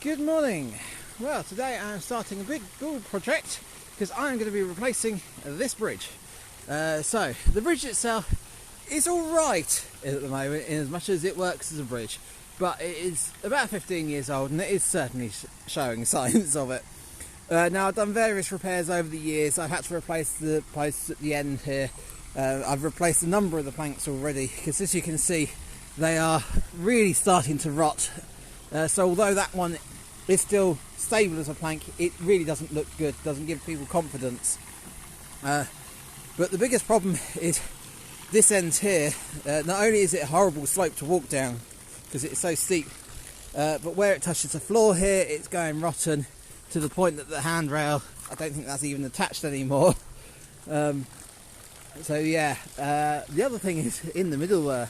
Good morning. Well, today I'm starting a big build project because I'm going to be replacing this bridge. So the bridge itself is alright at the moment in as much as it works as a bridge, but it is about 15 years old and it is certainly showing signs of it. Now I've done various repairs over the years. I've had to replace the posts at the end here. I've replaced a number of the planks already because, as you can see, they are really starting to rot. So although that one is still stable as a plank, it really doesn't look good, doesn't give people confidence. But the biggest problem is this end here. Not only is it a horrible slope to walk down because it's so steep, but where it touches the floor here, it's going rotten to the point that the handrail, I don't think that's even attached anymore. So yeah, the other thing is in the middle.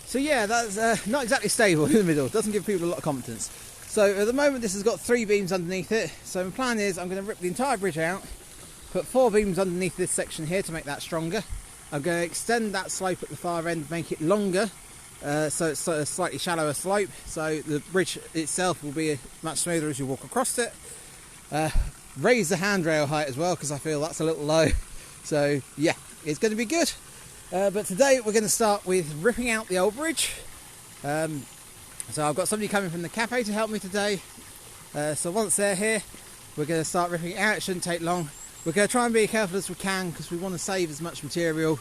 So yeah, that's not exactly stable in the middle. Doesn't give people a lot of confidence. So at the moment this has got 3 beams underneath it. So my plan is I'm going to rip the entire bridge out, put 4 beams underneath this section here to make that stronger. I'm going to extend that slope at the far end, make it longer, so it's a slightly shallower slope. So the bridge itself will be much smoother as you walk across it. Raise the handrail height as well because I feel that's a little low. So yeah, it's going to be good. But today we're going to start with ripping out the old bridge. So I've got somebody coming from the cafe to help me today. So once they're here, we're going to start ripping it out. It shouldn't take long. We're going to try and be as careful as we can because we want to save as much material.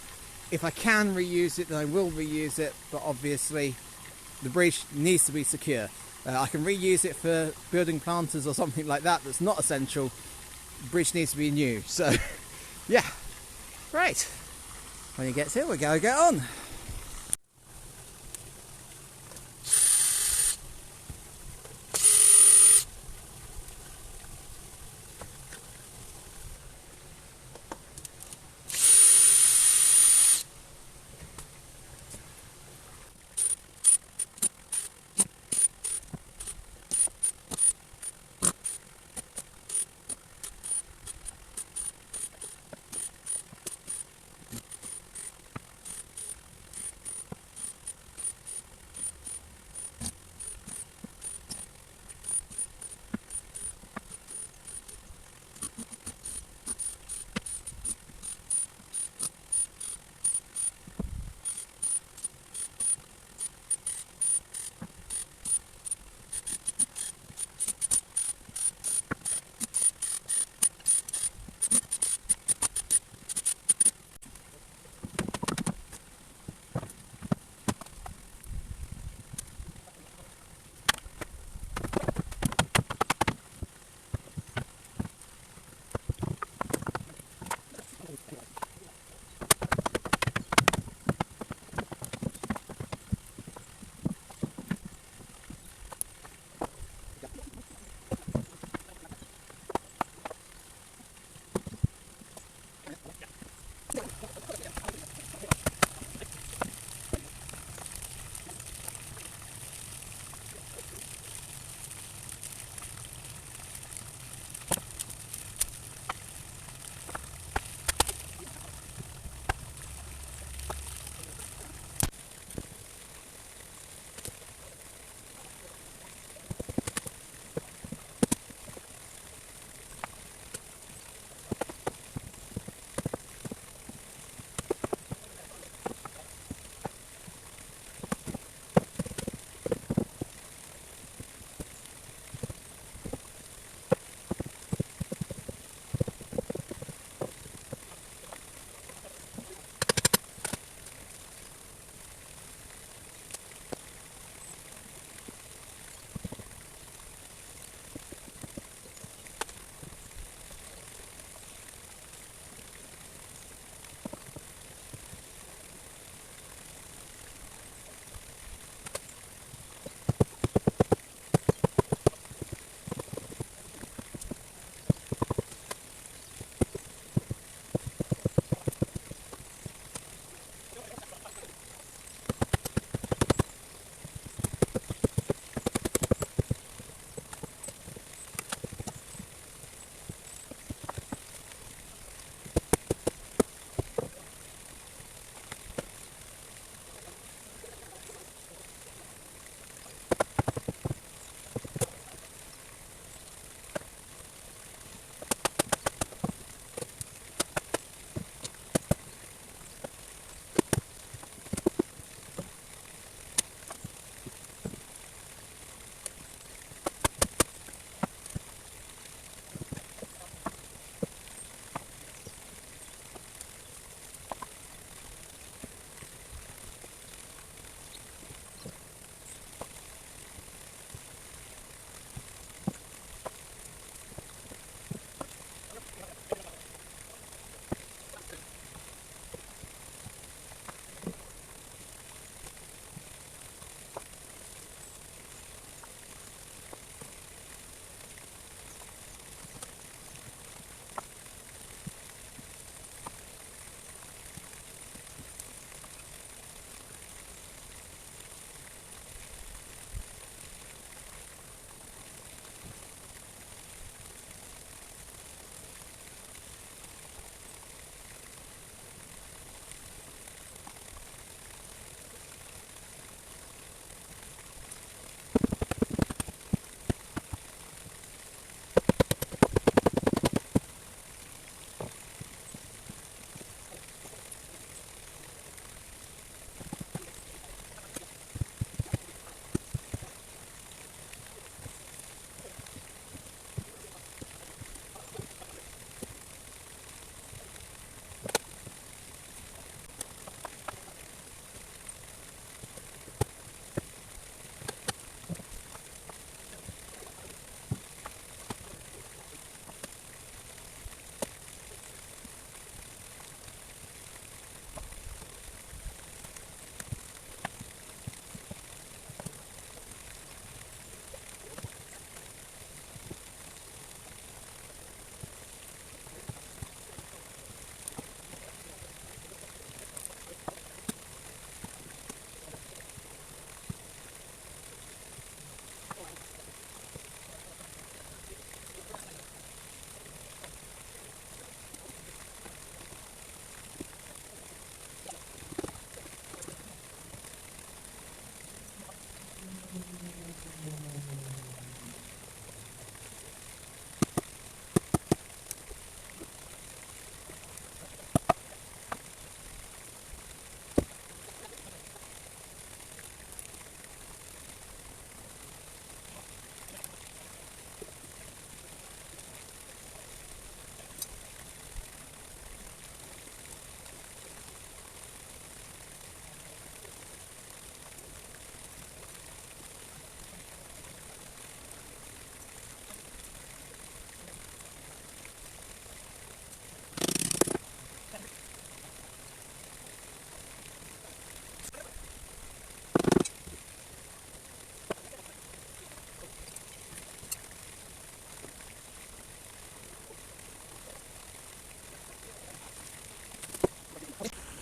If I can reuse it, then I will reuse it. But obviously, the bridge needs to be secure. I can reuse it for building planters or something like that. That's not essential. The bridge needs to be new. So, yeah, right. When he gets here, we're going to get on.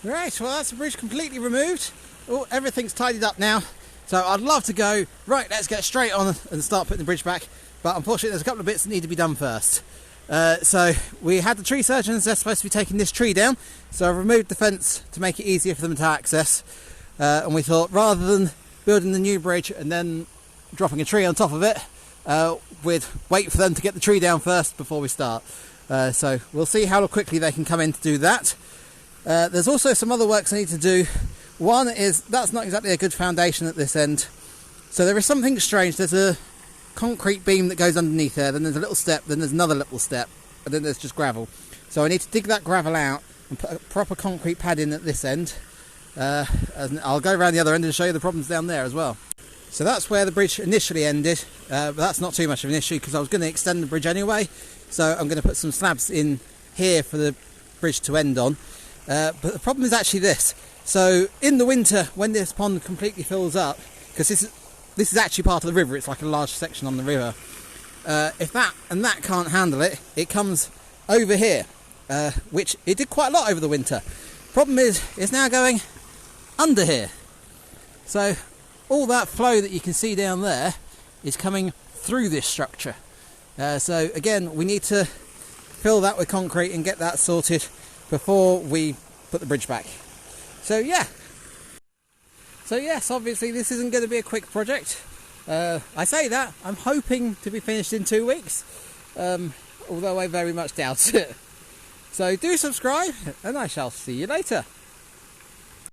Right, well that's the bridge completely removed. Oh, everything's tidied up now. So I'd love to go, right, let's get straight on and start putting the bridge back. But unfortunately there's a couple of bits that need to be done first. So we had the tree surgeons, they're supposed to be taking this tree down. So I've removed the fence to make it easier for them to access. And we thought rather than building the new bridge and then dropping a tree on top of it, we'd wait for them to get the tree down first before we start. So we'll see how quickly they can come in to do that. There's also some other works I need to do. One is, that's not exactly a good foundation at this end. So there is something strange. There's a concrete beam that goes underneath there, then there's a little step, then there's another little step, and then there's just gravel. So I need to dig that gravel out and put a proper concrete pad in at this end. And I'll go around the other end and show you the problems down there as well. So that's where the bridge initially ended, but that's not too much of an issue because I was going to extend the bridge anyway. So I'm going to put some slabs in here for the bridge to end on. But the problem is actually this. So in the winter, when this pond completely fills up, because this is actually part of the river, it's like a large section on the river. If that can't handle it, it comes over here, which it did quite a lot over the winter. Problem is, it's now going under here. So all that flow that you can see down there is coming through this structure. So again, we need to fill that with concrete and get that sorted before we put the bridge back. So yeah. So yes, obviously this isn't going to be a quick project. I say that, I'm hoping to be finished in 2 weeks, although I very much doubt it. So do subscribe and I shall see you later.